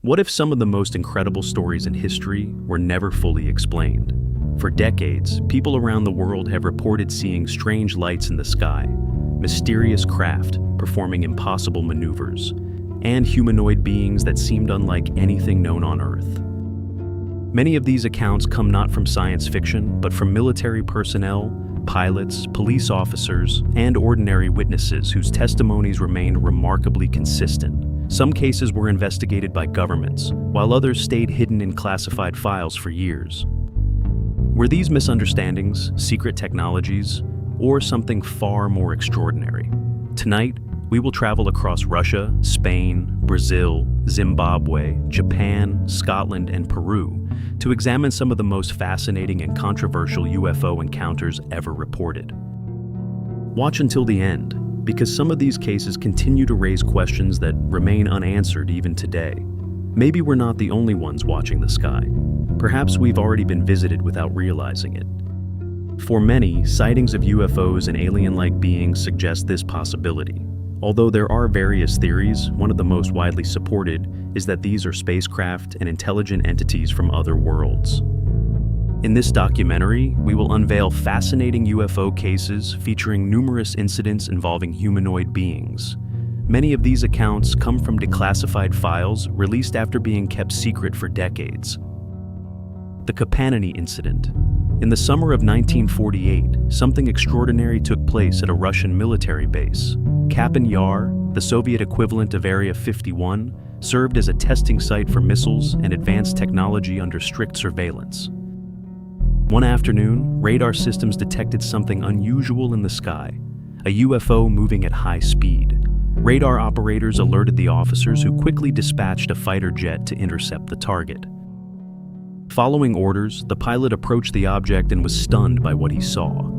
What if some of the most incredible stories in history were never fully explained? For decades, people around the world have reported seeing strange lights in the sky, mysterious craft performing impossible maneuvers, and humanoid beings that seemed unlike anything known on Earth. Many of these accounts come not from science fiction, but from military personnel, pilots, police officers, and ordinary witnesses whose testimonies remained remarkably consistent. Some cases were investigated by governments, while others stayed hidden in classified files for years. Were these misunderstandings, secret technologies, or something far more extraordinary? Tonight, we will travel across Russia, Spain, Brazil, Zimbabwe, Japan, Scotland, and Peru to examine some of the most fascinating and controversial UFO encounters ever reported. Watch until the end, because some of these cases continue to raise questions that remain unanswered even today. Maybe we're not the only ones watching the sky. Perhaps we've already been visited without realizing it. For many, sightings of UFOs and alien-like beings suggest this possibility. Although there are various theories, one of the most widely supported is that these are spacecraft and intelligent entities from other worlds. In this documentary, we will unveil fascinating UFO cases featuring numerous incidents involving humanoid beings. Many of these accounts come from declassified files released after being kept secret for decades. The Capistan incident. In the summer of 1948, something extraordinary took place at a Russian military base. Capistan Yar, the Soviet equivalent of Area 51, served as a testing site for missiles and advanced technology under strict surveillance. One afternoon, radar systems detected something unusual in the sky, a UFO moving at high speed. Radar operators alerted the officers, who quickly dispatched a fighter jet to intercept the target. Following orders, the pilot approached the object and was stunned by what he saw.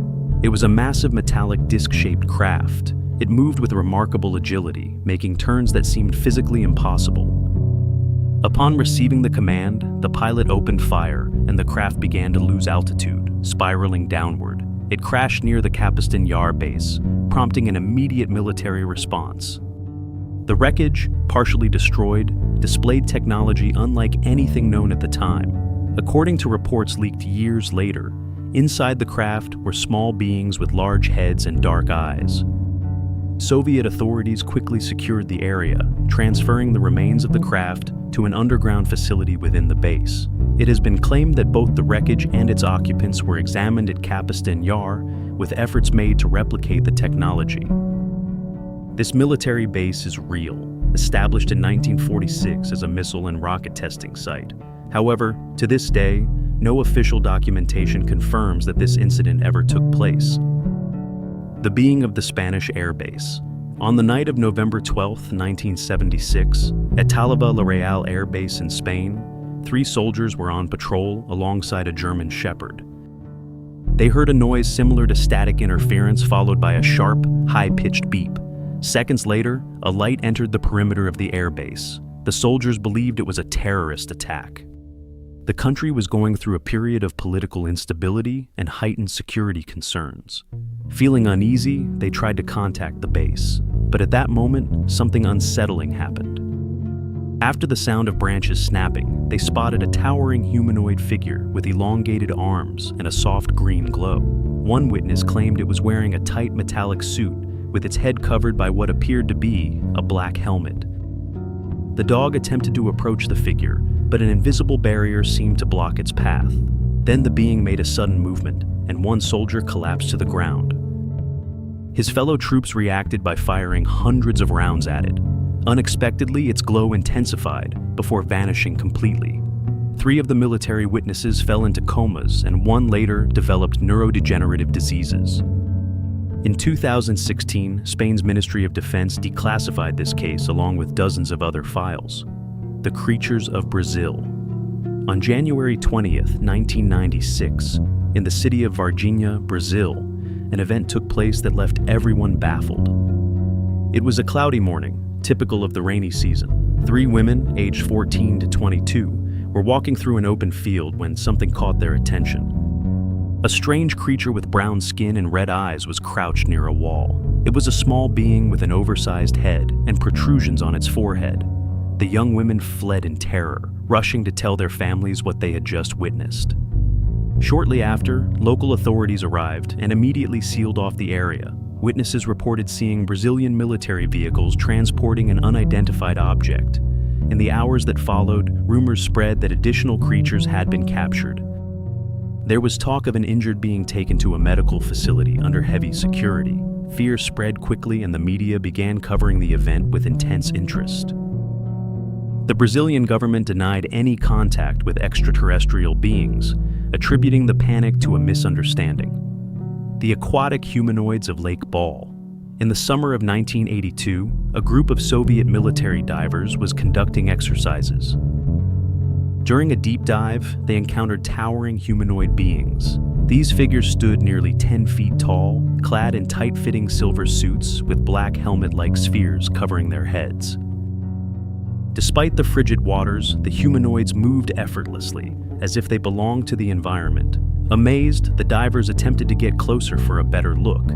It was a massive metallic disc-shaped craft. It moved with remarkable agility, making turns that seemed physically impossible. Upon receiving the command, the pilot opened fire, and the craft began to lose altitude, spiraling downward. It crashed near the Capistan Yar base, prompting an immediate military response. The wreckage, partially destroyed, displayed technology unlike anything known at the time. According to reports leaked years later, inside the craft were small beings with large heads and dark eyes. Soviet authorities quickly secured the area, transferring the remains of the craft to an underground facility within the base. It has been claimed that both the wreckage and its occupants were examined at Capistan Yar, with efforts made to replicate the technology. This military base is real, established in 1946 as a missile and rocket testing site. However, to this day, no official documentation confirms that this incident ever took place. The being of the Spanish air base. On the night of November 12, 1976, at Talavera La Real Air Base in Spain, 3 soldiers were on patrol alongside a German Shepherd. They heard a noise similar to static interference, followed by a sharp, high-pitched beep. Seconds later, a light entered the perimeter of the airbase. The soldiers believed it was a terrorist attack. The country was going through a period of political instability and heightened security concerns. Feeling uneasy, they tried to contact the base. But at that moment, something unsettling happened. After the sound of branches snapping, they spotted a towering humanoid figure with elongated arms and a soft green glow. One witness claimed it was wearing a tight metallic suit with its head covered by what appeared to be a black helmet. The dog attempted to approach the figure, but an invisible barrier seemed to block its path. Then the being made a sudden movement, and one soldier collapsed to the ground. His fellow troops reacted by firing hundreds of rounds at it. Unexpectedly, its glow intensified before vanishing completely. 3 of the military witnesses fell into comas, and 1 later developed neurodegenerative diseases. In 2016, Spain's Ministry of Defense declassified this case along with dozens of other files. The creatures of Brazil. On January 20th, 1996, in the city of Varginha, Brazil, an event took place that left everyone baffled. It was a cloudy morning, typical of the rainy season. 3 women, aged 14 to 22, were walking through an open field when something caught their attention. A strange creature with brown skin and red eyes was crouched near a wall. It was a small being with an oversized head and protrusions on its forehead. The young women fled in terror, rushing to tell their families what they had just witnessed. Shortly after, local authorities arrived and immediately sealed off the area. Witnesses reported seeing Brazilian military vehicles transporting an unidentified object. In the hours that followed, rumors spread that additional creatures had been captured. There was talk of an injured being taken to a medical facility under heavy security. Fear spread quickly and the media began covering the event with intense interest. The Brazilian government denied any contact with extraterrestrial beings, attributing the panic to a misunderstanding. The aquatic humanoids of Lake Ball. In the summer of 1982, a group of Soviet military divers was conducting exercises. During a deep dive, they encountered towering humanoid beings. These figures stood nearly 10 feet tall, clad in tight-fitting silver suits with black helmet-like spheres covering their heads. Despite the frigid waters, the humanoids moved effortlessly, as if they belonged to the environment. Amazed, the divers attempted to get closer for a better look.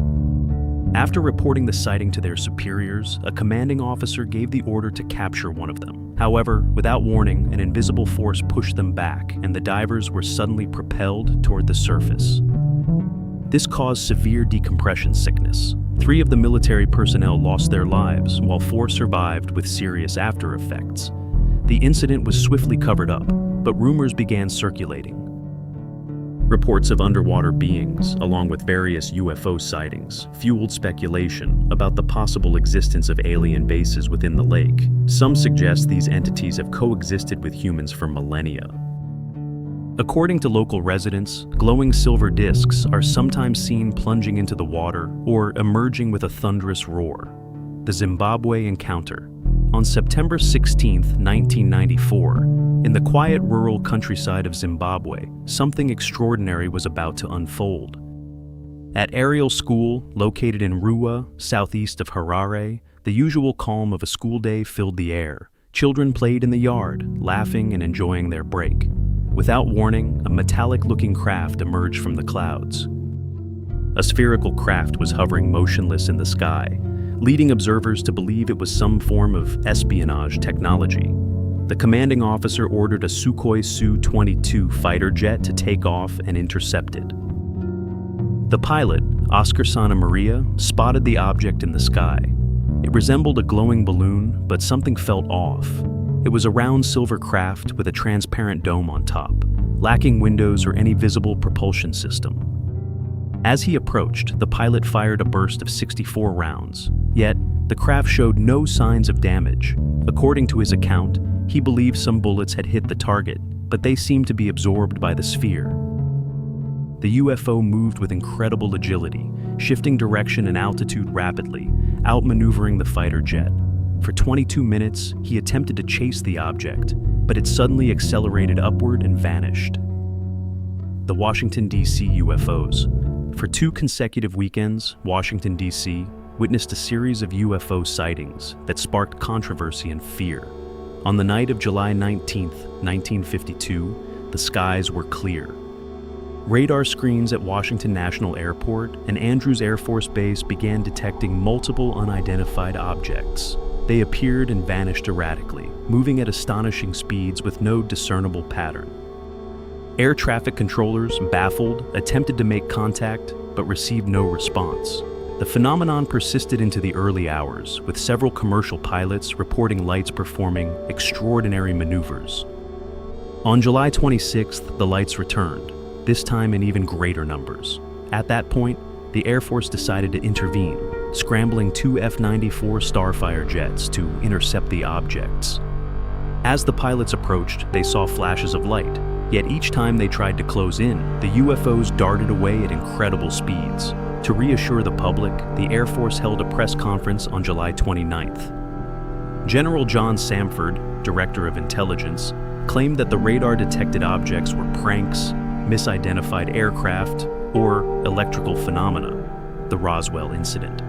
After reporting the sighting to their superiors, a commanding officer gave the order to capture one of them. However, without warning, an invisible force pushed them back, and the divers were suddenly propelled toward the surface. This caused severe decompression sickness. 3 of the military personnel lost their lives, while 4 survived with serious after effects. The incident was swiftly covered up, but rumors began circulating. Reports of underwater beings, along with various UFO sightings, fueled speculation about the possible existence of alien bases within the lake. Some suggest these entities have coexisted with humans for millennia. According to local residents, glowing silver discs are sometimes seen plunging into the water or emerging with a thunderous roar. The Zimbabwe encounter. On September 16, 1994, in the quiet rural countryside of Zimbabwe, something extraordinary was about to unfold. At Ariel School, located in Ruwa, southeast of Harare, the usual calm of a school day filled the air. Children played in the yard, laughing and enjoying their break. Without warning, a metallic-looking craft emerged from the clouds. A spherical craft was hovering motionless in the sky, leading observers to believe it was some form of espionage technology. The commanding officer ordered a Sukhoi Su-22 fighter jet to take off and intercept it. The pilot, Oscar Santa Maria, spotted the object in the sky. It resembled a glowing balloon, but something felt off. It was a round silver craft with a transparent dome on top, lacking windows or any visible propulsion system. As he approached, the pilot fired a burst of 64 rounds, yet the craft showed no signs of damage. According to his account, he believed some bullets had hit the target, but they seemed to be absorbed by the sphere. The UFO moved with incredible agility, shifting direction and altitude rapidly, outmaneuvering the fighter jet. For 22 minutes, he attempted to chase the object, but it suddenly accelerated upward and vanished. The Washington, D.C. UFOs. For 2 consecutive weekends, Washington, D.C. witnessed a series of UFO sightings that sparked controversy and fear. On the night of July 19, 1952, the skies were clear. Radar screens at Washington National Airport and Andrews Air Force Base began detecting multiple unidentified objects. They appeared and vanished erratically, moving at astonishing speeds with no discernible pattern. Air traffic controllers, baffled, attempted to make contact, but received no response. The phenomenon persisted into the early hours, with several commercial pilots reporting lights performing extraordinary maneuvers. On July 26th, the lights returned, this time in even greater numbers. At that point, the Air Force decided to intervene, scrambling 2 F-94 Starfire jets to intercept the objects. As the pilots approached, they saw flashes of light, yet each time they tried to close in, the UFOs darted away at incredible speeds. To reassure the public, the Air Force held a press conference on July 29th. General John Samford, Director of Intelligence, claimed that the radar-detected objects were pranks, misidentified aircraft, or electrical phenomena, the Roswell incident.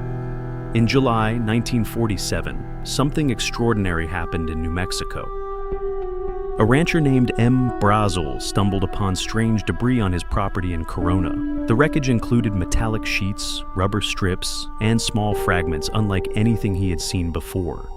In July 1947, something extraordinary happened in New Mexico. A rancher named M. Brazel stumbled upon strange debris on his property in Corona. The wreckage included metallic sheets, rubber strips, and small fragments unlike anything he had seen before.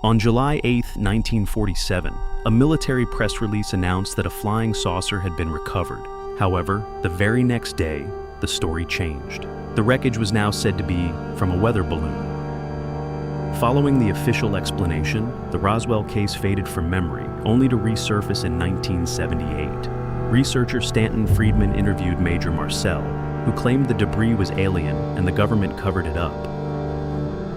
On July 8, 1947, a military press release announced that a flying saucer had been recovered. However, the very next day, the story changed. The wreckage was now said to be from a weather balloon. Following the official explanation, the Roswell case faded from memory, only to resurface in 1978. Researcher Stanton Friedman interviewed Major Marcel, who claimed the debris was alien and the government covered it up.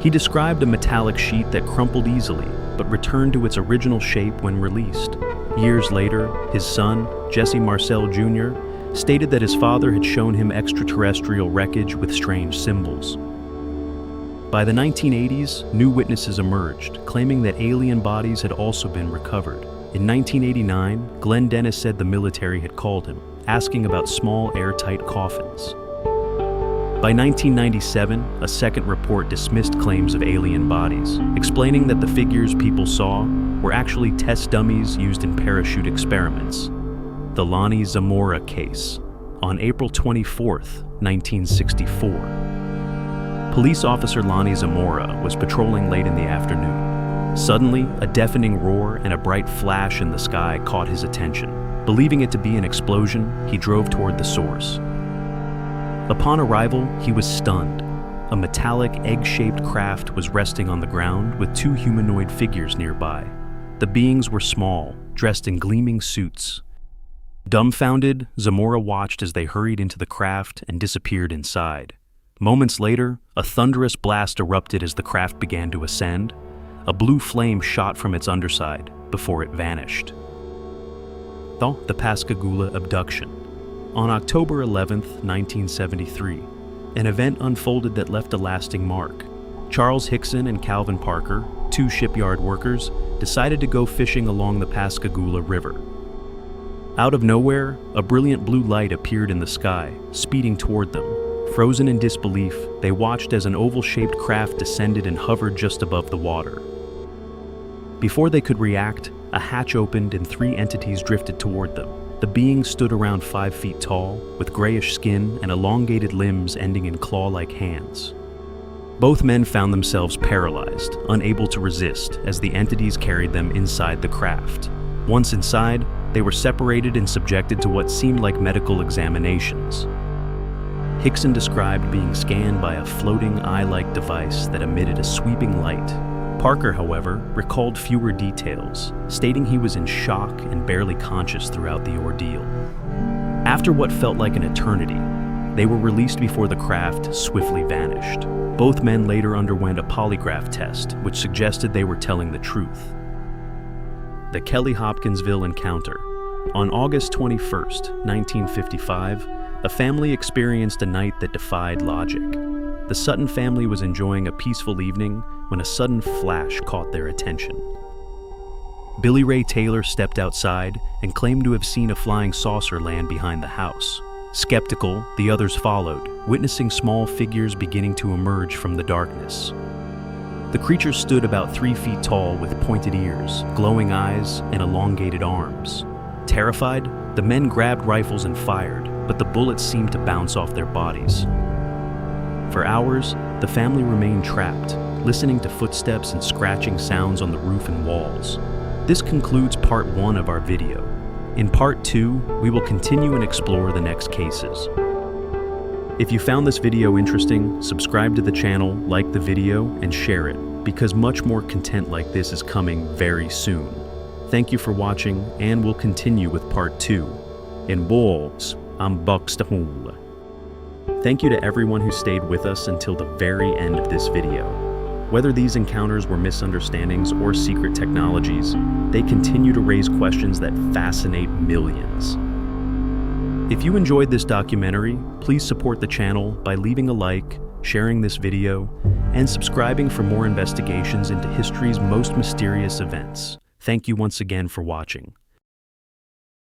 He described a metallic sheet that crumpled easily, but returned to its original shape when released. Years later, his son, Jesse Marcel Jr., stated that his father had shown him extraterrestrial wreckage with strange symbols. By the 1980s, new witnesses emerged, claiming that alien bodies had also been recovered. In 1989, Glenn Dennis said the military had called him, asking about small airtight coffins. By 1997, a second report dismissed claims of alien bodies, explaining that the figures people saw were actually test dummies used in parachute experiments. The Lonnie Zamora case, on April 24, 1964. Police officer Lonnie Zamora was patrolling late in the afternoon. Suddenly, a deafening roar and a bright flash in the sky caught his attention. Believing it to be an explosion, he drove toward the source. Upon arrival, he was stunned. A metallic, egg-shaped craft was resting on the ground with two humanoid figures nearby. The beings were small, dressed in gleaming suits. Dumbfounded, Zamora watched as they hurried into the craft and disappeared inside. Moments later, a thunderous blast erupted as the craft began to ascend. A blue flame shot from its underside before it vanished. The Pascagoula abduction. On October 11, 1973, an event unfolded that left a lasting mark. Charles Hickson and Calvin Parker, two shipyard workers, decided to go fishing along the Pascagoula River. Out of nowhere, a brilliant blue light appeared in the sky, speeding toward them. Frozen in disbelief, they watched as an oval-shaped craft descended and hovered just above the water. Before they could react, a hatch opened and three entities drifted toward them. The beings stood around 5 feet tall, with grayish skin and elongated limbs ending in claw-like hands. Both men found themselves paralyzed, unable to resist, as the entities carried them inside the craft. Once inside, they were separated and subjected to what seemed like medical examinations. Hickson described being scanned by a floating eye-like device that emitted a sweeping light. Parker, however, recalled fewer details, stating he was in shock and barely conscious throughout the ordeal. After what felt like an eternity, they were released before the craft swiftly vanished. Both men later underwent a polygraph test, which suggested they were telling the truth. The Kelly Hopkinsville encounter. On August 21, 1955, a family experienced a night that defied logic. The Sutton family was enjoying a peaceful evening when a sudden flash caught their attention. Billy Ray Taylor stepped outside and claimed to have seen a flying saucer land behind the house. Skeptical, the others followed, witnessing small figures beginning to emerge from the darkness. The creatures stood about 3 feet tall with pointed ears, glowing eyes, and elongated arms. Terrified, the men grabbed rifles and fired, but the bullets seemed to bounce off their bodies. For hours, the family remained trapped, listening to footsteps and scratching sounds on the roof and walls. This concludes part 1 of our video. In part 2, we will continue and explore the next cases. If you found this video interesting, subscribe to the channel, like the video, and share it, because much more content like this is coming very soon. Thank you for watching, and we'll continue with part 2. In Wolves, I'm Pascagoula. Thank you to everyone who stayed with us until the very end of this video. Whether these encounters were misunderstandings or secret technologies, they continue to raise questions that fascinate millions. If you enjoyed this documentary, please support the channel by leaving a like, sharing this video, and subscribing for more investigations into history's most mysterious events. Thank you once again for watching.